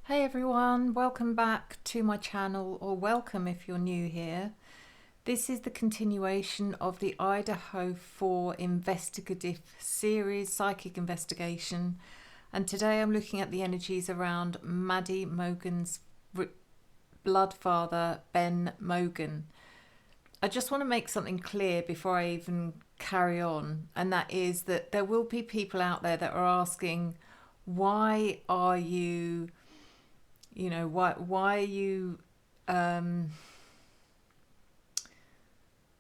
Hey everyone, welcome back to my channel, or welcome if you're new here. This is the continuation of the Idaho 4 investigative series, Psychic Investigation, and today I'm looking at the energies around Maddie Mogen's blood father, Ben Mogen. I just want to make something clear before I even carry on, and that is that there will be people out there that are asking, why are you why are you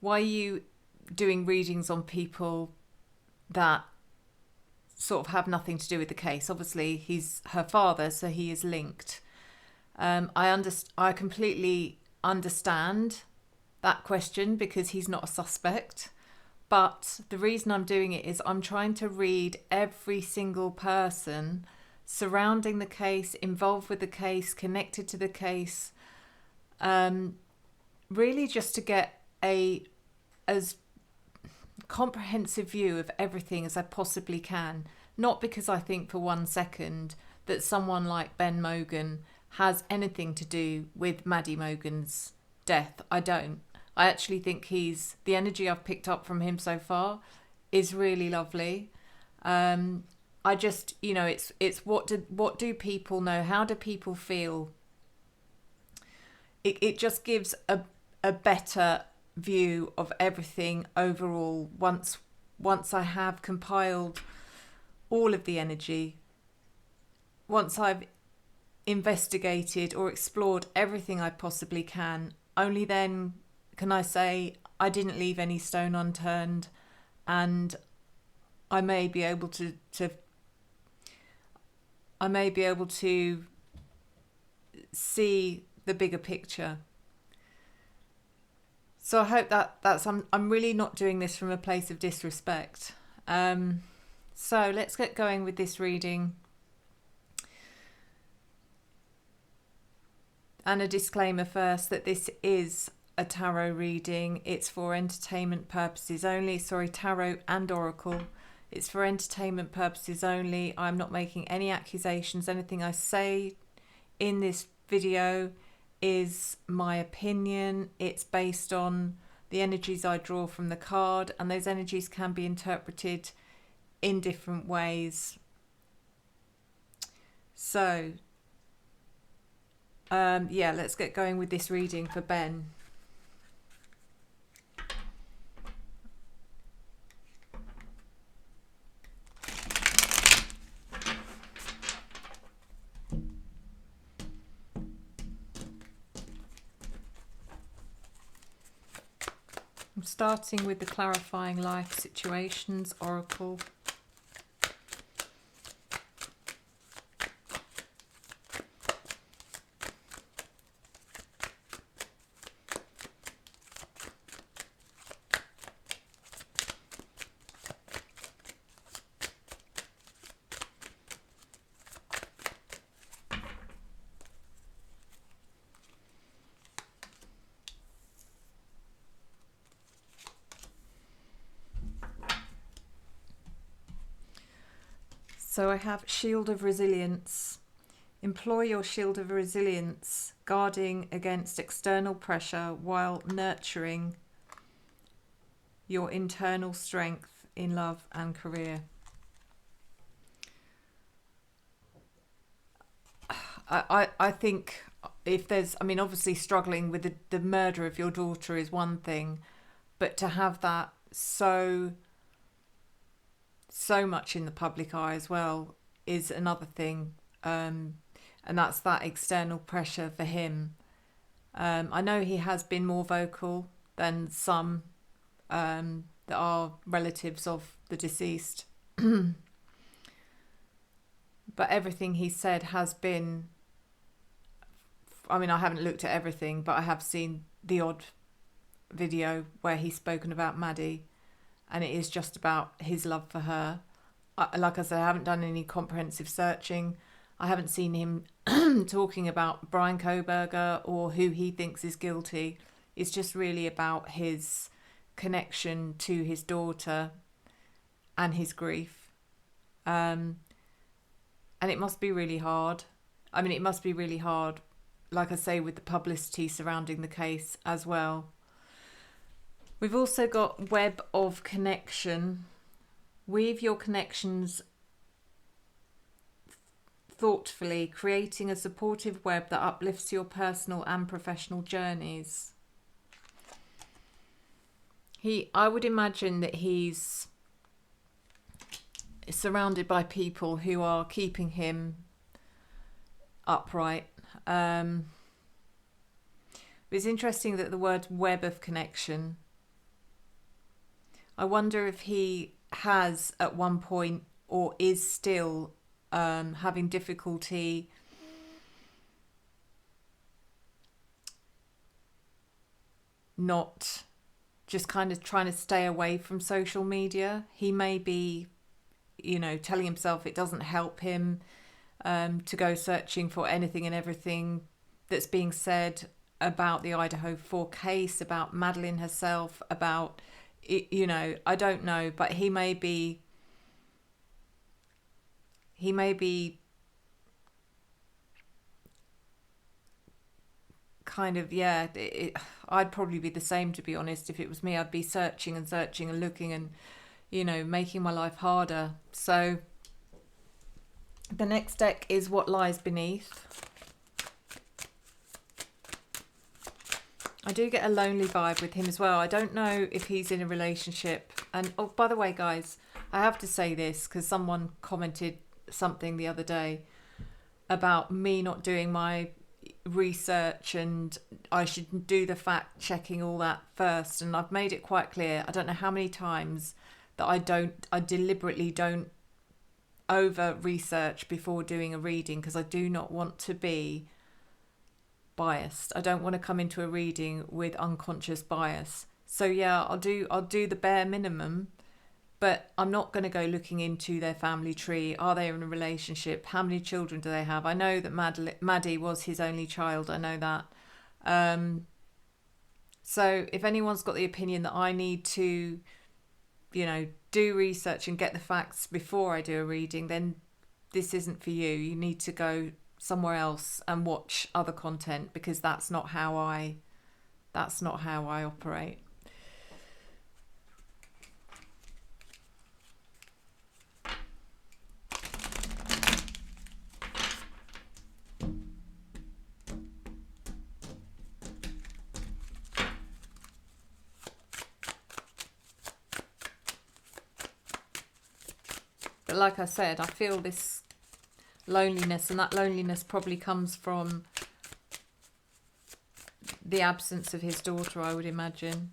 why are you doing readings on people that sort of have nothing to do with the case? Obviously he's her father, so he is linked. I completely understand that question because he's not a suspect, but the reason I'm doing it is I'm trying to read every single person surrounding the case, involved with the case, connected to the case, really just to get as comprehensive view of everything as I possibly can. Not because I think for 1 second that someone like Ben Mogen has anything to do with Maddie Mogen's death. I don't. I actually think the energy I've picked up from him so far is really lovely. I just, it's what do people know? How do people feel? It just gives a better view of everything overall once I have compiled all of the energy, once I've investigated or explored everything I possibly can. Only then can I say I didn't leave any stone unturned, and I may be able to see the bigger picture. So I hope I'm really not doing this from a place of disrespect. So let's get going with this reading. And a disclaimer first that this is a tarot reading. It's for entertainment purposes only. Sorry, tarot and oracle. It's for entertainment purposes only. I'm not making any accusations. Anything I say in this video is my opinion. It's based on the energies I draw from the card, and those energies can be interpreted in different ways. So, yeah, let's get going with this reading for Ben. I'm starting with the Clarifying Life Situations Oracle. So I have Shield of Resilience. Employ your shield of resilience, guarding against external pressure while nurturing your internal strength in love and career. I think if there's, obviously struggling with the murder of your daughter is one thing, but to have that so much in the public eye as well is another thing, and that's that external pressure for him. I know he has been more vocal than some that are relatives of the deceased, but everything he said has been, I haven't looked at everything, but I have seen the odd video where he's spoken about Maddie, and it is just about his love for her. Like I said, I haven't done any comprehensive searching. I haven't seen him talking about Brian Koberger or who he thinks is guilty. It's just really about his connection to his daughter and his grief. And it must be really hard I mean, it must be really hard, like I say, with the publicity surrounding the case as well. We've also got web of connection. Weave your connections thoughtfully, creating a supportive web that uplifts your personal and professional journeys. I would imagine that he's surrounded by people who are keeping him upright. It's interesting that the word web of connection, I wonder if he has at one point or is still having difficulty not just kind of trying to stay away from social media. He may be, telling himself it doesn't help him to go searching for anything and everything that's being said about the Idaho 4 case, about Madeline herself, about, I don't know, but he may be kind of, I'd probably be the same, to be honest. If it was me, I'd be searching and searching and looking and, making my life harder. So the next deck is What Lies Beneath. I do get a lonely vibe with him as well. I don't know if he's in a relationship. And, oh, by the way, guys, I have to say this because someone commented something the other day about me not doing my research and I should do the fact checking, all that first. And I've made it quite clear, I don't know how many times, that I deliberately don't over research before doing a reading because I do not want to be biased. I don't want to come into a reading with unconscious bias. So yeah, I'll do the bare minimum, but I'm not going to go looking into their family tree. Are they in a relationship? How many children do they have? I know that Maddie was his only child. I know that. So if anyone's got the opinion that I need to, do research and get the facts before I do a reading, then this isn't for you. You need to go somewhere else and watch other content because that's not how I operate. But like I said, I feel this loneliness, and that loneliness probably comes from the absence of his daughter, I would imagine.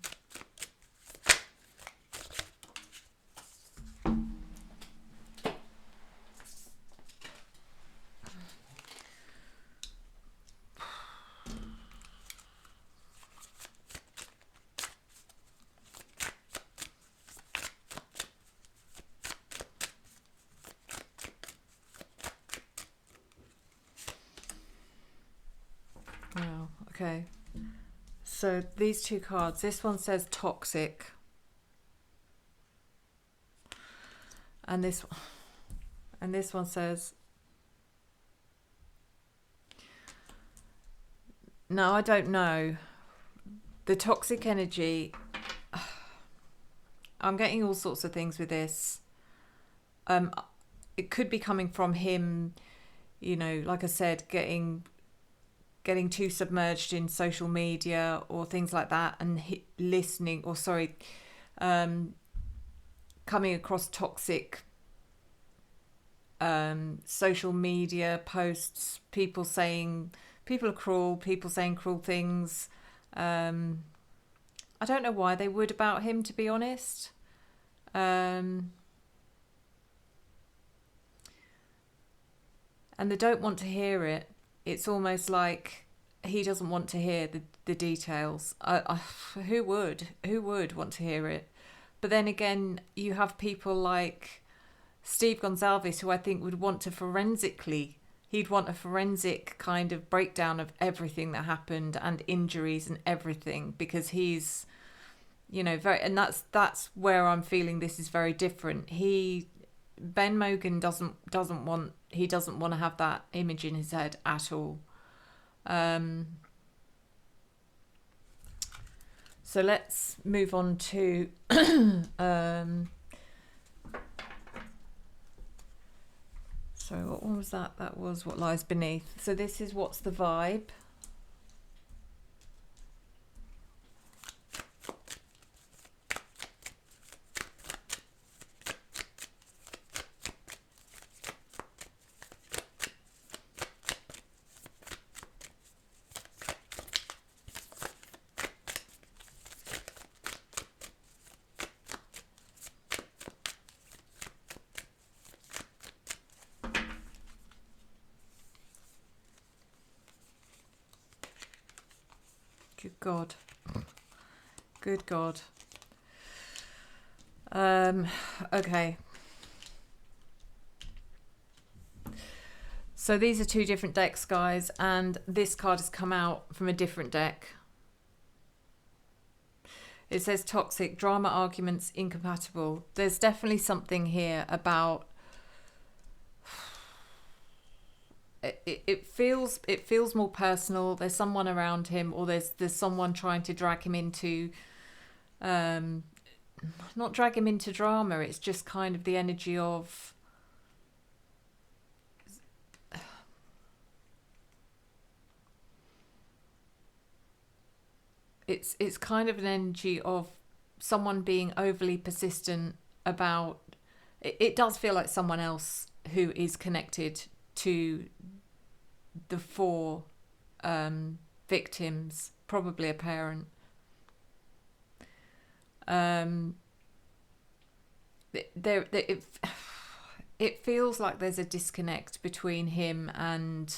Wow, okay. So these two cards, this one says toxic. And this one says, no, I don't know. The toxic energy, I'm getting all sorts of things with this. It could be coming from him, like I said, getting too submerged in social media or things like that, and coming across toxic social media posts, people are cruel, people saying cruel things. I don't know why they would about him, to be honest. And they don't want to hear it. It's almost like he doesn't want to hear the details. Who would want to hear it? But then again, you have people like Steve Gonsalves, who I think would want to he'd want a forensic kind of breakdown of everything that happened and injuries and everything, because he's, very, and that's where I'm feeling this is very different. Ben Mogen doesn't want he doesn't want to have that image in his head at all. So let's move on to so what was that? That was what lies beneath. So this is what's the vibe. Good God. Good God. Okay. So these are two different decks, guys, and this card has come out from a different deck. It says toxic, drama, arguments, incompatible. There's definitely something here about it feels more personal. There's someone around him, or there's someone trying to drag him into not drag him into drama. It's just kind of the energy of it's kind of an energy of someone being overly persistent about it does feel like someone else who is connected to the four victims, probably a parent. It feels like there's a disconnect between him and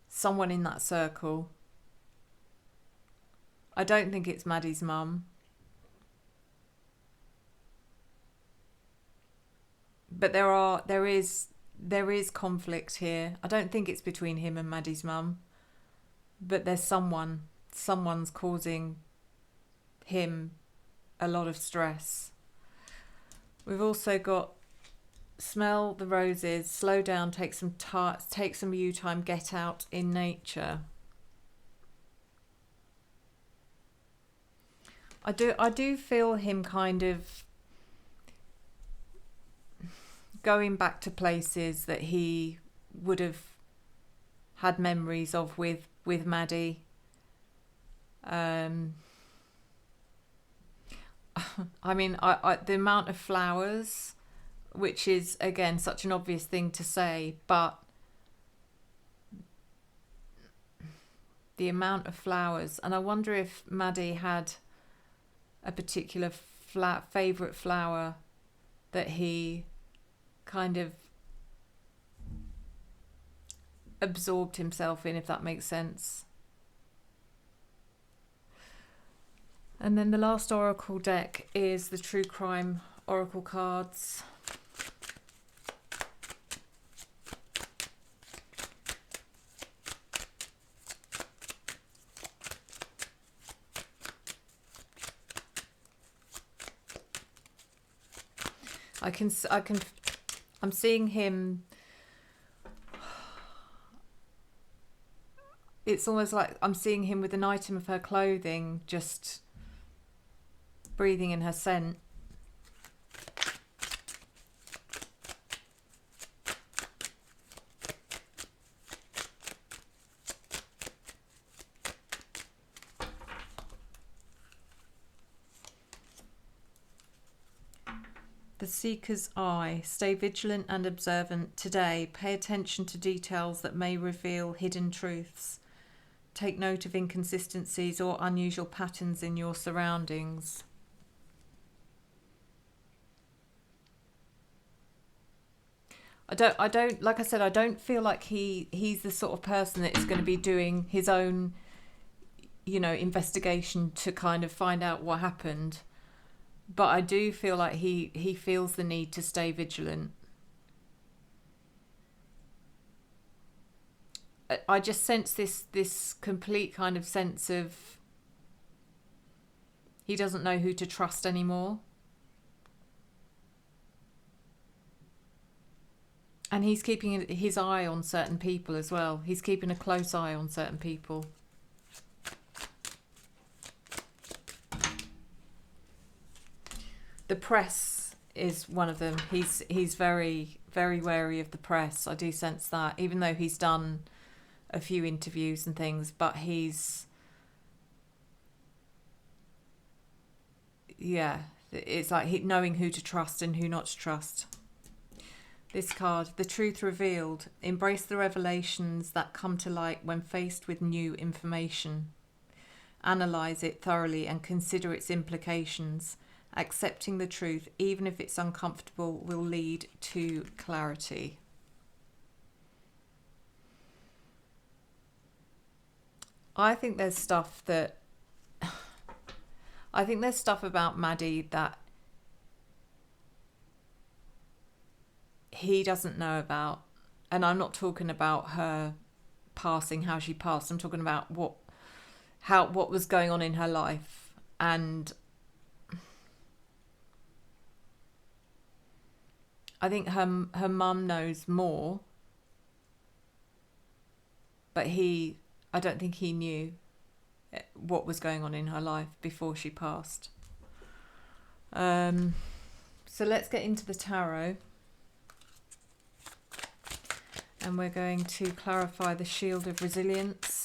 someone in that circle. I don't think it's Maddie's mum. But there is conflict here. I don't think it's between him and Maddie's mum. But there's someone's causing him a lot of stress. We've also got smell the roses, slow down, take some you time, get out in nature. I do feel him kind of going back to places that he would have had memories of with Maddie. I mean, the amount of flowers, which is again such an obvious thing to say, but the amount of flowers, and I wonder if Maddie had a particular favourite flower that he kind of absorbed himself in, if that makes sense. And then the last oracle deck is the True Crime Oracle cards. I'm seeing him. It's almost like I'm seeing him with an item of her clothing, just breathing in her scent. The Seeker's Eye. Stay vigilant and observant today. Pay attention to details that may reveal hidden truths. Take note of inconsistencies or unusual patterns in your surroundings. I don't like I said, I don't feel like he's the sort of person that is going to be doing his own, investigation to kind of find out what happened. But I do feel like he feels the need to stay vigilant. I just sense this complete kind of sense of he doesn't know who to trust anymore. And he's keeping his eye on certain people as well. He's keeping a close eye on certain people. The press is one of them. He's very, very wary of the press. I do sense that, even though he's done a few interviews and things, but yeah, it's like knowing who to trust and who not to trust. This card, the truth revealed. Embrace the revelations that come to light when faced with new information. Analyze it thoroughly and consider its implications. Accepting the truth, even if it's uncomfortable, will lead to clarity. I think there's stuff about Maddie that he doesn't know about. And I'm not talking about her passing, how she passed. I'm talking about what was going on in her life. And I think her mum knows more, but I don't think he knew what was going on in her life before she passed. So let's get into the tarot. And we're going to clarify the shield of resilience.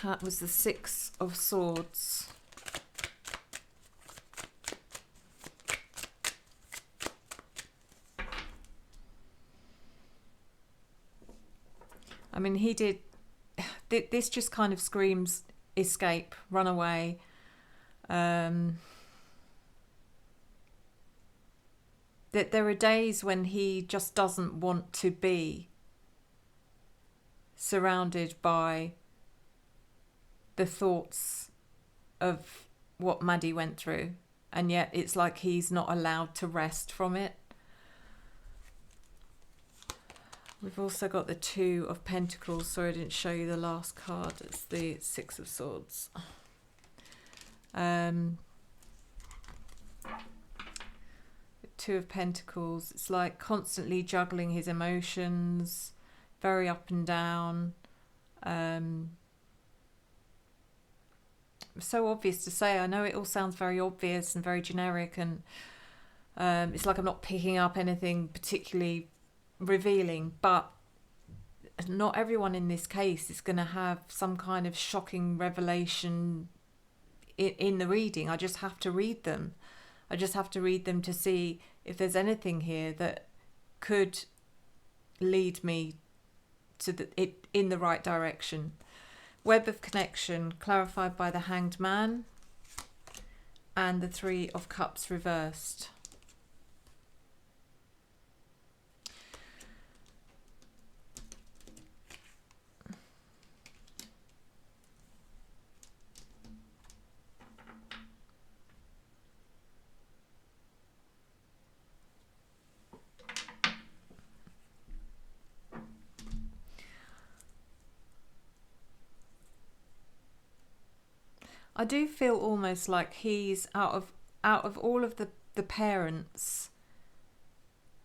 That was the Six of Swords. I mean, he did... This just kind of screams escape, run away. That there are days when he just doesn't want to be surrounded by the thoughts of what Maddie went through, and yet it's like he's not allowed to rest from it. We've also got the Two of Pentacles. Sorry I didn't show you the last card. It's the Six of Swords. Two of Pentacles. It's like constantly juggling his emotions, very up and down. So obvious to say. I know it all sounds very obvious and very generic, and it's like I'm not picking up anything particularly revealing, but not everyone in this case is going to have some kind of shocking revelation in the reading. I just have to read them. I just have to read them to see if there's anything here that could lead me to in the right direction. Web of connection clarified by the Hanged Man and the Three of Cups reversed. I do feel almost like he's out of all of the parents,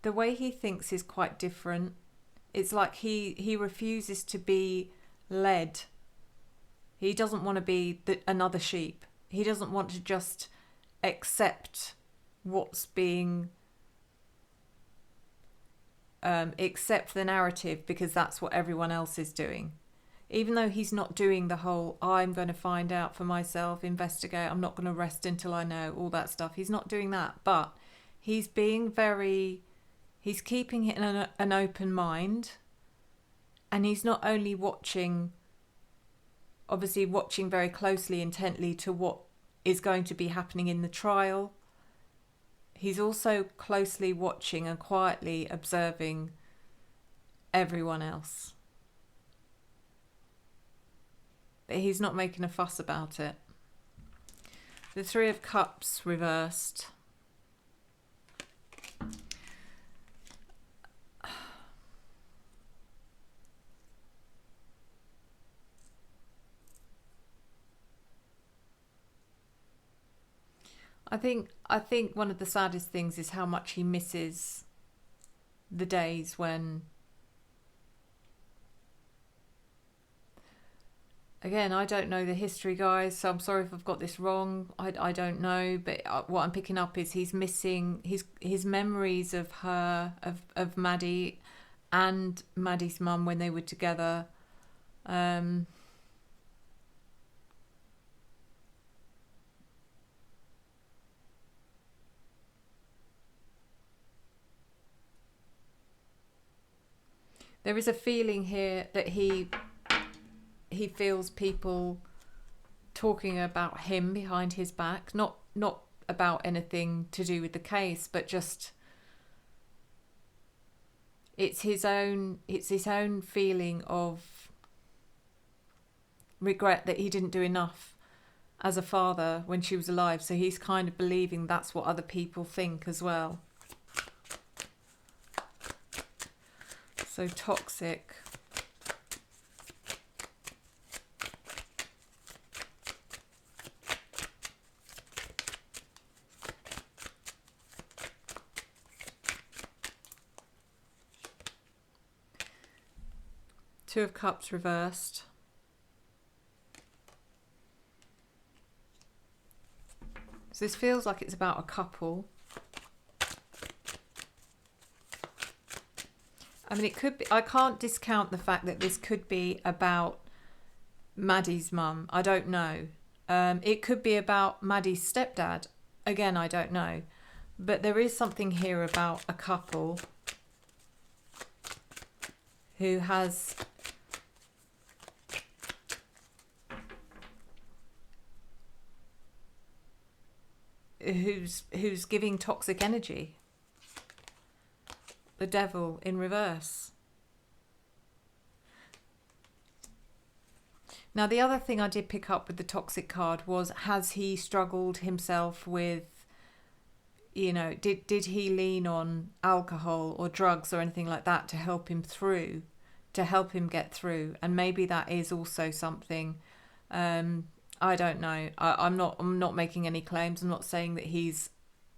the way he thinks is quite different. It's like he refuses to be led. He doesn't want to be another sheep. He doesn't want to just accept what's being accept the narrative because that's what everyone else is doing. Even though he's not doing the whole, I'm going to find out for myself, investigate, I'm not going to rest until I know, all that stuff. He's not doing that, but he's being he's keeping it in an open mind. And he's not only obviously watching very closely, intently to what is going to be happening in the trial. He's also closely watching and quietly observing everyone else. But he's not making a fuss about it. The Three of Cups reversed. I think one of the saddest things is how much he misses the days when, again, I don't know the history, guys, so I'm sorry if I've got this wrong. I don't know, but what I'm picking up is he's missing his memories of her, of Maddie and Maddie's mum when they were together. Um, there is a feeling here that he feels people talking about him behind his back, not about anything to do with the case, but just it's his own feeling of regret that he didn't do enough as a father when she was alive, so he's kind of believing that's what other people think as well. So toxic. Two of Cups reversed. So this feels like it's about a couple. I mean, it could be, I can't discount the fact that this could be about Maddie's mum. I don't know. It could be about Maddie's stepdad. Again, I don't know. But there is something here about a couple who has who's giving toxic energy. The Devil in reverse. Now, the other thing I did pick up with the toxic card was, has he struggled himself with, you know, did he lean on alcohol or drugs or anything like that to help him through, to help him get through? And maybe that is also something. I don't know. I'm not making any claims. I'm not saying that he's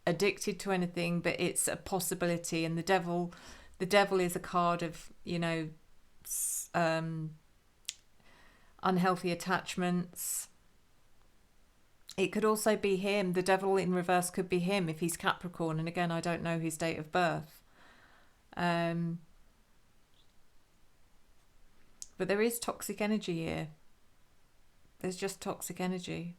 addicted to anything, but it's a possibility. And the devil is a card of, you know, unhealthy attachments. It could also be him. The devil in reverse could be him if he's Capricorn. And again, I don't know his date of birth. But there is toxic energy here. There's just toxic energy.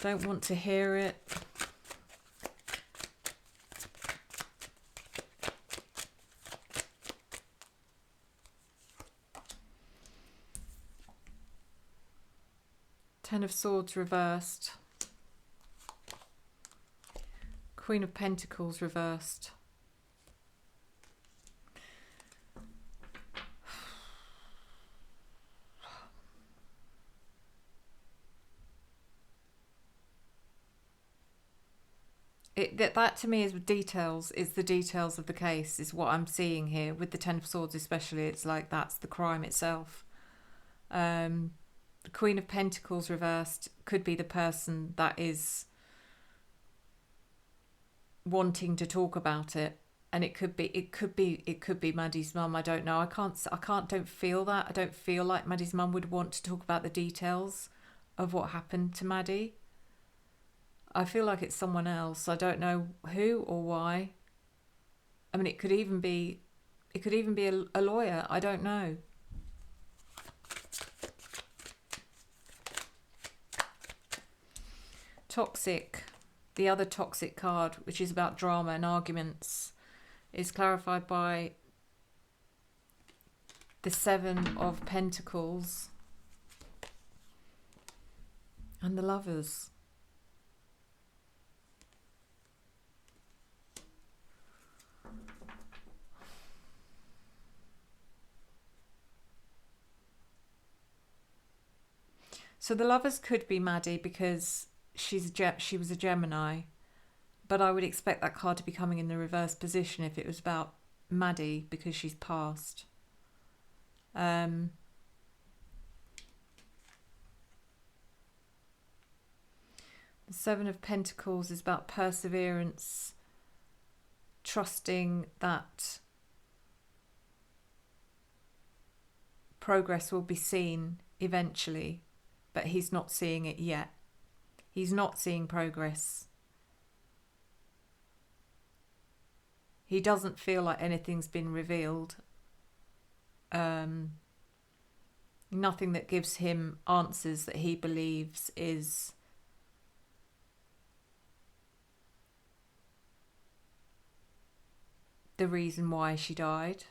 Don't want to hear it. Ten of Swords reversed. Queen of Pentacles reversed. That to me is details. It's the details of the case is what I'm seeing here with the Ten of Swords, especially. It's like that's the crime itself. The Queen of Pentacles reversed could be the person that is wanting to talk about it, and it could be Maddie's mum. I don't know. Don't feel that. I don't feel like Maddie's mum would want to talk about the details of what happened to Maddie. I feel like it's someone else. I don't know who or why. I mean, it could even be a lawyer. I don't know. Toxic, the other toxic card, which is about drama and arguments, is clarified by the Seven of Pentacles and the Lovers. So the Lovers could be Maddie because she was a Gemini, but I would expect that card to be coming in the reverse position if it was about Maddie because she's passed. The Seven of Pentacles is about perseverance, trusting that progress will be seen eventually, but he's not seeing it yet. He's not seeing progress. He doesn't feel like anything's been revealed. Nothing that gives him answers that he believes is the reason why she died.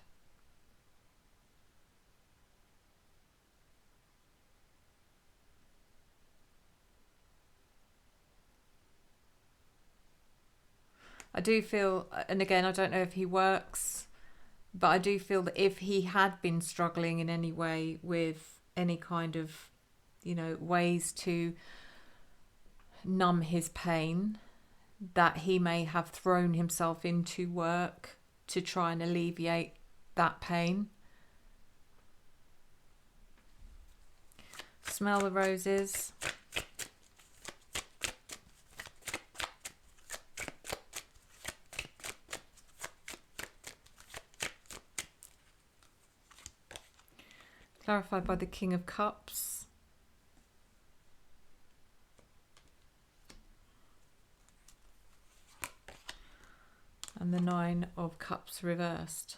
I do feel, and again, I don't know if he works, but I do feel that if he had been struggling in any way with any kind of, ways to numb his pain, that he may have thrown himself into work to try and alleviate that pain. Smell the roses. Clarified by the King of Cups. And the Nine of Cups reversed.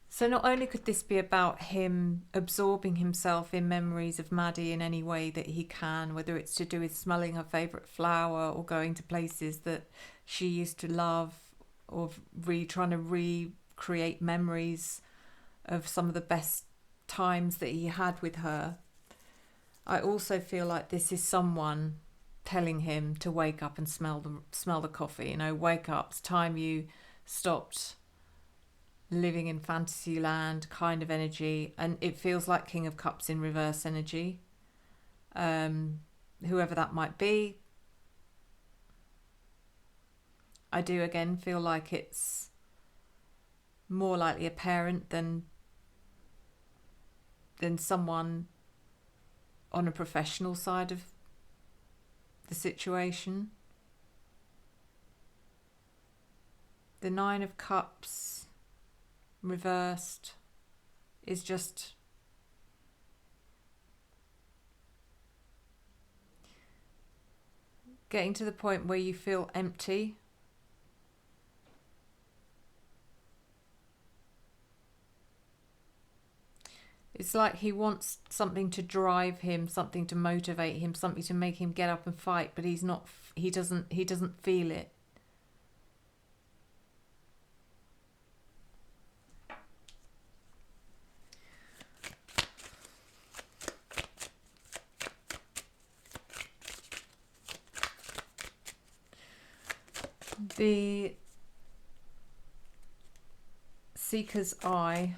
So not only could this be about him absorbing himself in memories of Maddie in any way that he can, whether it's to do with smelling her favourite flower or going to places that she used to love, or trying to recreate memories of some of the best times that he had with her. I also feel like this is someone telling him to wake up and smell the coffee. Wake up. It's time you stopped living in fantasy land kind of energy. And it feels like King of Cups in reverse energy. Whoever that might be. I do again feel like it's more likely a parent than someone on a professional side of the situation. The Nine of Cups reversed is just getting to the point where you feel empty. It's like he wants something to drive him, something to motivate him, something to make him get up and fight, but he's not. He doesn't feel it. The Seeker's Eye.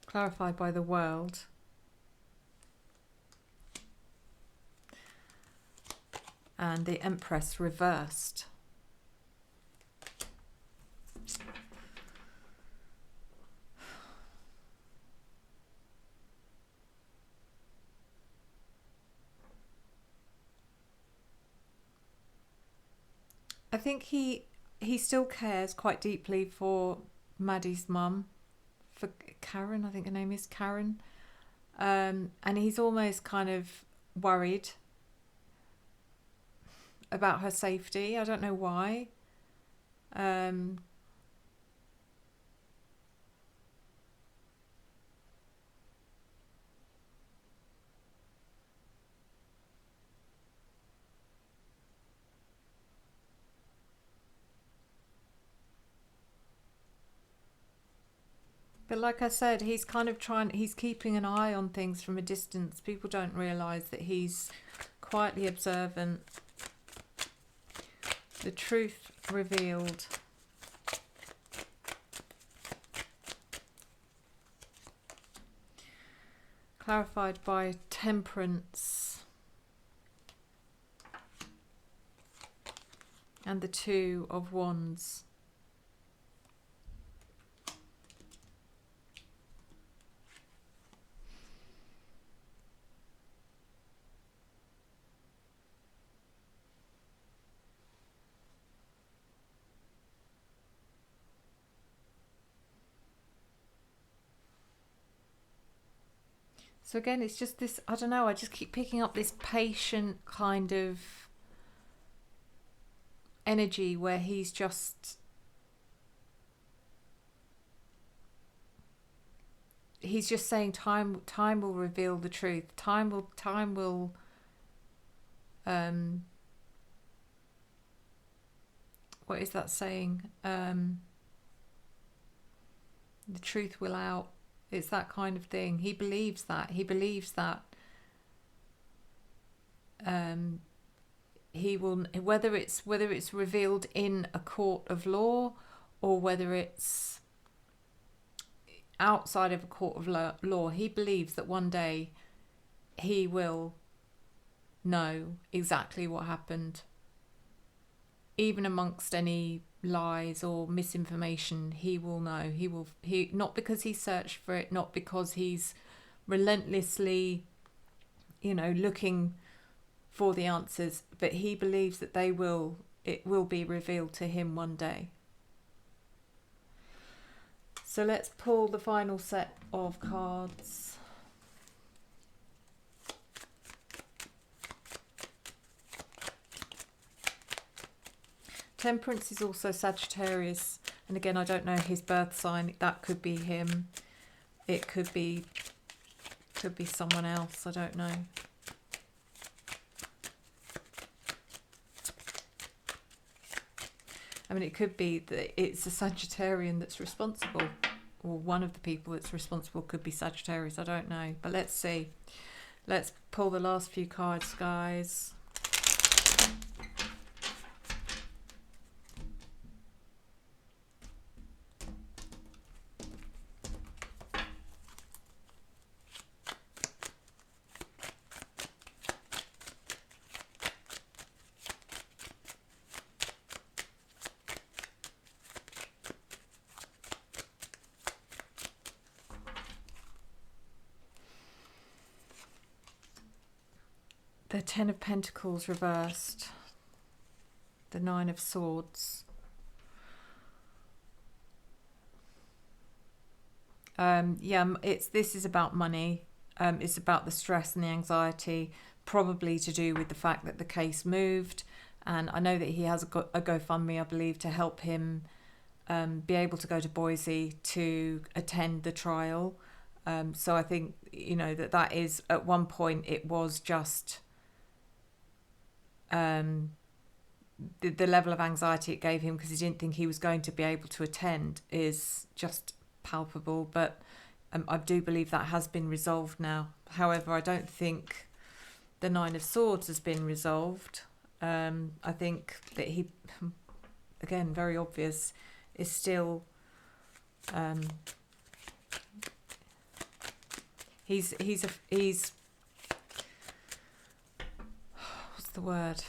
Clarified by the World. And the Empress reversed. I think he still cares quite deeply for Maddie's mum, for Karen, I think her name is Karen, and he's almost kind of worried about her safety. I don't know why. But like I said, he's kind of he's keeping an eye on things from a distance. People don't realise that he's quietly observant. The Truth revealed. Clarified by Temperance. And the Two of Wands. So again, it's just this, I don't know, I just keep picking up this patient kind of energy where he's just, saying time will reveal the truth. Time will what is that saying? The truth will out. It's that kind of thing. He believes that. He will, whether it's revealed in a court of law or whether it's outside of a court of law, he believes that one day he will know exactly what happened. Even amongst any lies or misinformation, he will know. He not because he searched for it, not because he's relentlessly, looking for the answers, but he believes that it will be revealed to him one day. So let's pull the final set of cards. Temperance is also Sagittarius, and again, I don't know his birth sign. That could be him. It could be someone else. I don't know. I mean, it could be that it's a Sagittarian that's responsible, or one of the people that's responsible could be Sagittarius. I don't know, but let's see. Let's pull the last few cards, guys. The Ten of Pentacles reversed. The Nine of Swords. This is about money. It's about the stress and the anxiety, probably to do with the fact that the case moved. And I know that he has a GoFundMe, I believe, to help him be able to go to Boise to attend the trial. So I think, that is, at one point, it was just the level of anxiety it gave him because he didn't think he was going to be able to attend is just palpable. But I do believe that has been resolved now. However, I don't think the Nine of Swords has been resolved. I think that he, again, very obvious, is still he's what's the word?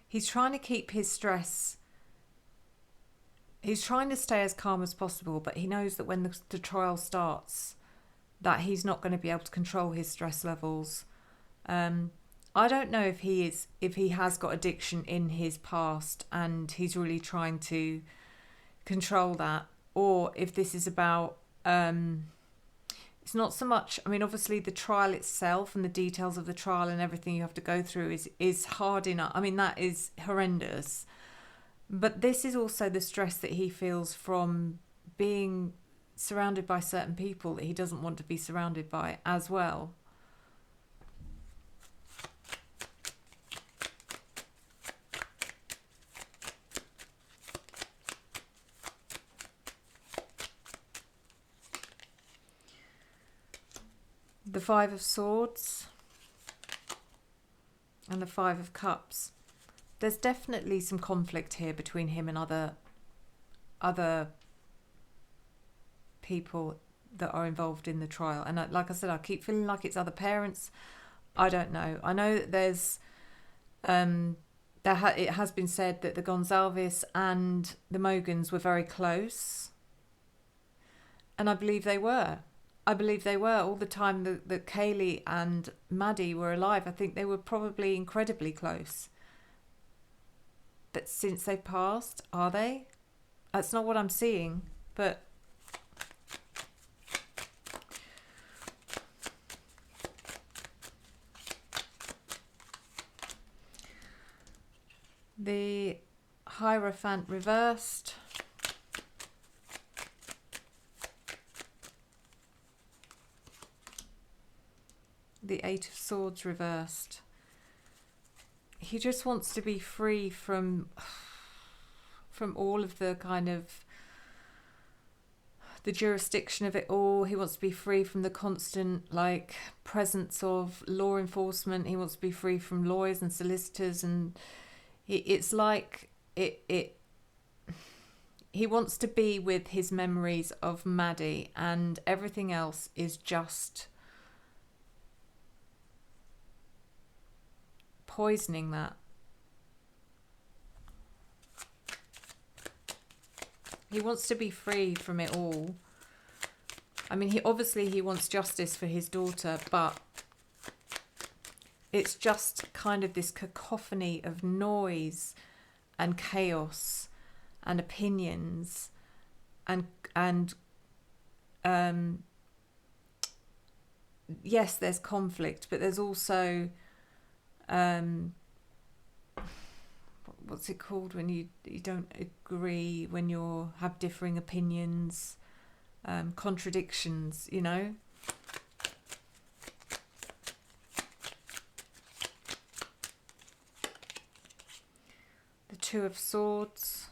He's trying to keep his stress. He's trying to stay as calm as possible, but he knows that when the trial starts, that he's not going to be able to control his stress levels. I don't know if he has got addiction in his past and he's really trying to control that, or if this is about it's not so much, I mean, obviously the trial itself and the details of the trial and everything you have to go through is hard enough. I mean, that is horrendous. But this is also the stress that he feels from being surrounded by certain people that he doesn't want to be surrounded by as well. The Five of Swords and the Five of Cups. There's definitely some conflict here between him and other people that are involved in the trial. And like I said, I keep feeling like it's other parents. I don't know. I know that there's it has been said that the Gonsalves and the Mogens were very close, and I believe they were. All the time that Kaylee and Maddie were alive. I think they were probably incredibly close. But since they've passed, are they? That's not what I'm seeing, but the Hierophant reversed. The Eight of Swords reversed. He just wants to be free from all of the kind of the jurisdiction of it all. He wants to be free from the constant like presence of law enforcement. He wants to be free from lawyers and solicitors, and it's like it he wants to be with his memories of Maddie, and everything else is just poisoning that. He wants to be free from it all. I mean, he wants justice for his daughter, but it's just kind of this cacophony of noise and chaos and opinions and yes, there's conflict, but there's also what's it called when you don't agree, when you have differing opinions, contradictions, you know. The Two of Swords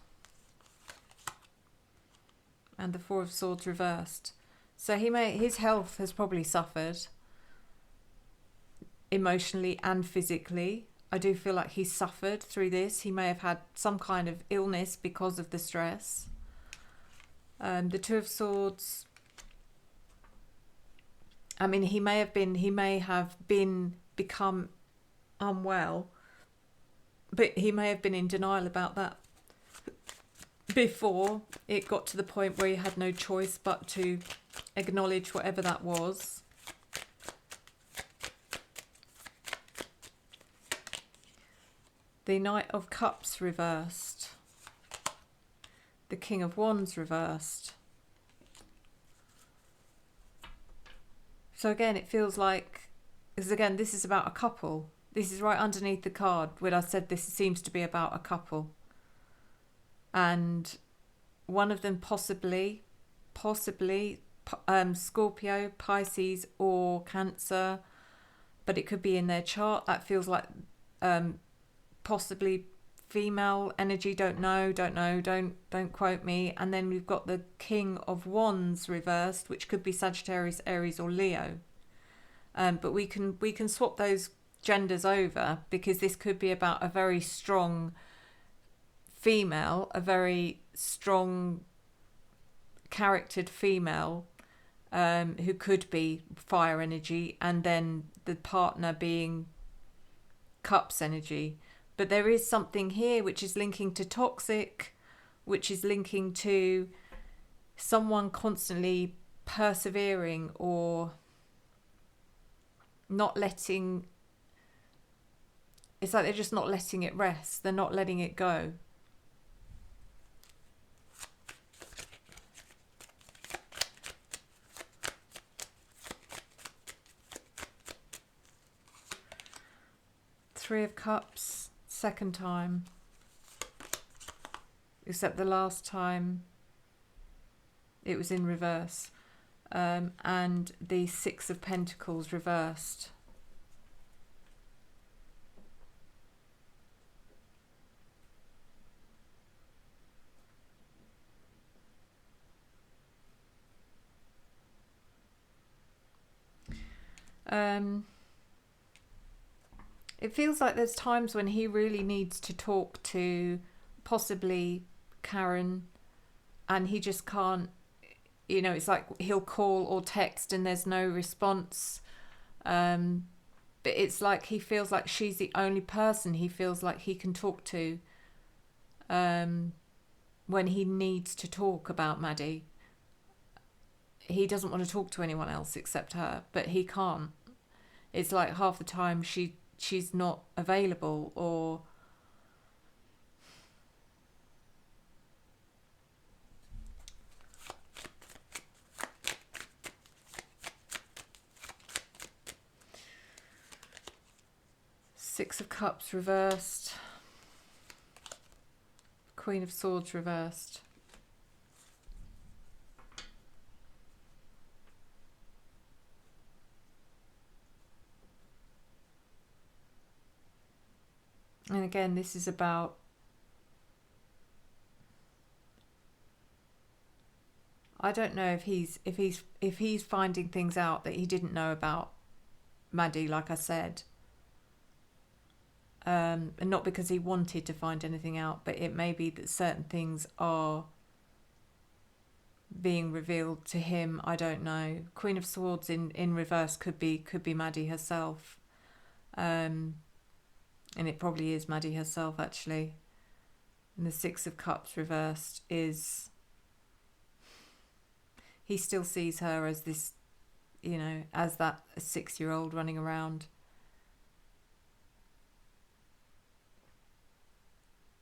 and the Four of Swords reversed. So his health has probably suffered emotionally and physically. I do feel like he's suffered through this. He may have had some kind of illness because of the stress. The Two of Swords, I mean, he may have become unwell, but he may have been in denial about that before it got to the point where he had no choice but to acknowledge whatever that was. The Knight of Cups reversed. The King of Wands reversed. So again, it feels like, because again, this is about a couple. This is right underneath the card where I said this seems to be about a couple. And one of them possibly Scorpio, Pisces or Cancer, but it could be in their chart. That feels like possibly female energy. Don't know, don't quote me. And then we've got the King of Wands reversed, which could be Sagittarius, Aries or Leo. But we can swap those genders over, because this could be about a very strong female, a very strong charactered female, who could be fire energy, and then the partner being Cups energy. But there is something here which is linking to toxic, which is linking to someone constantly persevering or not letting, it's like they're just not letting it rest. They're not letting it go. Three of Cups, second time, except the last time it was in reverse, and the Six of Pentacles reversed. It feels like there's times when he really needs to talk to possibly Karen, and he just can't, you know, it's like he'll call or text and there's no response. But it's like he feels like she's the only person he feels like he can talk to when he needs to talk about Maddie. He doesn't want to talk to anyone else except her, but he can't. It's like half the time she's not available, or Six of Cups reversed. Queen of Swords reversed. And again, this is about I don't know if he's finding things out that he didn't know about Maddie, like I said. And not because he wanted to find anything out, but it may be that certain things are being revealed to him. I don't know. Queen of Swords in reverse could be Maddie herself. And it probably is Maddie herself, actually. And the Six of Cups reversed is... He still sees her as this, you know, as that 6-year-old running around.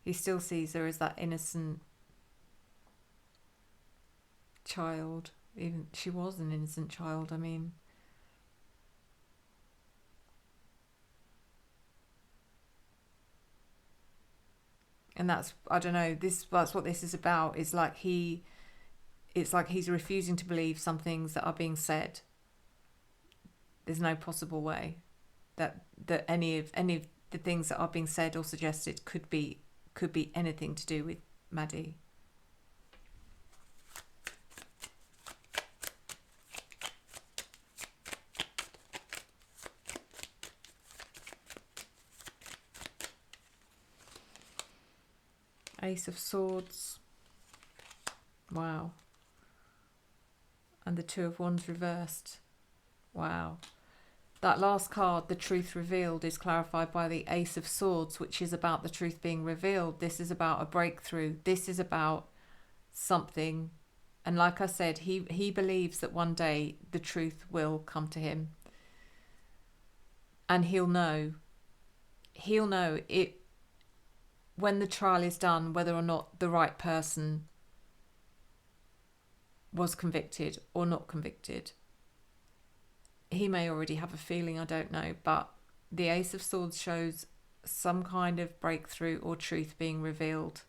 He still sees her as that innocent child. Even she was an innocent child, I mean... And that's, I don't know, that's what this is about. It's like he's refusing to believe some things that are being said. There's no possible way that any of the things that are being said or suggested could be anything to do with Maddie. Ace of Swords. Wow. And the Two of Wands reversed. Wow. That last card, the truth revealed, is clarified by the Ace of Swords, which is about the truth being revealed. This is about a breakthrough. This is about something. And like I said, he believes that one day the truth will come to him. And he'll know it when the trial is done, whether or not the right person was convicted or not convicted. He may already have a feeling, I don't know, but the Ace of Swords shows some kind of breakthrough or truth being revealed.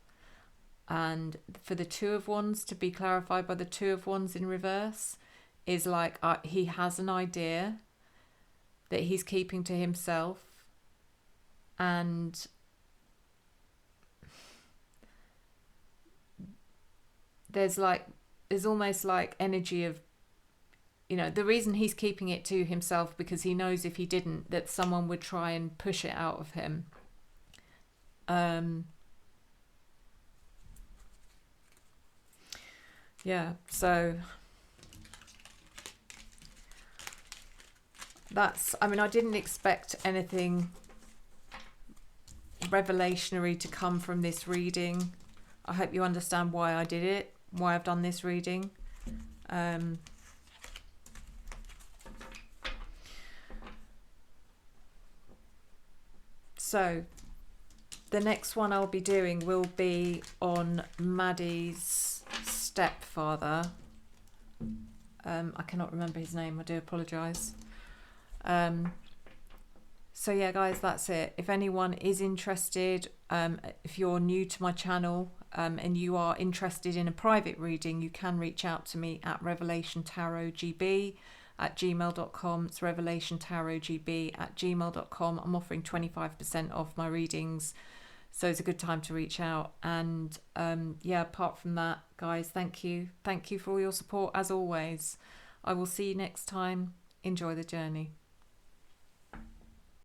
And for the Two of Wands to be clarified by the Two of Wands in reverse is like he has an idea that he's keeping to himself, and there's almost like energy of, you know, the reason he's keeping it to himself because he knows if he didn't that someone would try and push it out of him. Yeah, so that's, I mean, I didn't expect anything revelationary to come from this reading. I hope you understand why I did it, why I've done this reading. So the next one I'll be doing will be on Maddie's stepfather. I cannot remember his name, I do apologise. So yeah, guys, that's it. If anyone is interested, if you're new to my channel and you are interested in a private reading, you can reach out to me at revelationtarotgb@gmail.com. It's revelationtarotgb@gmail.com. I'm offering 25% off my readings, so it's a good time to reach out. And yeah, apart from that, guys, thank you for all your support as always. I will see you next time. Enjoy the journey.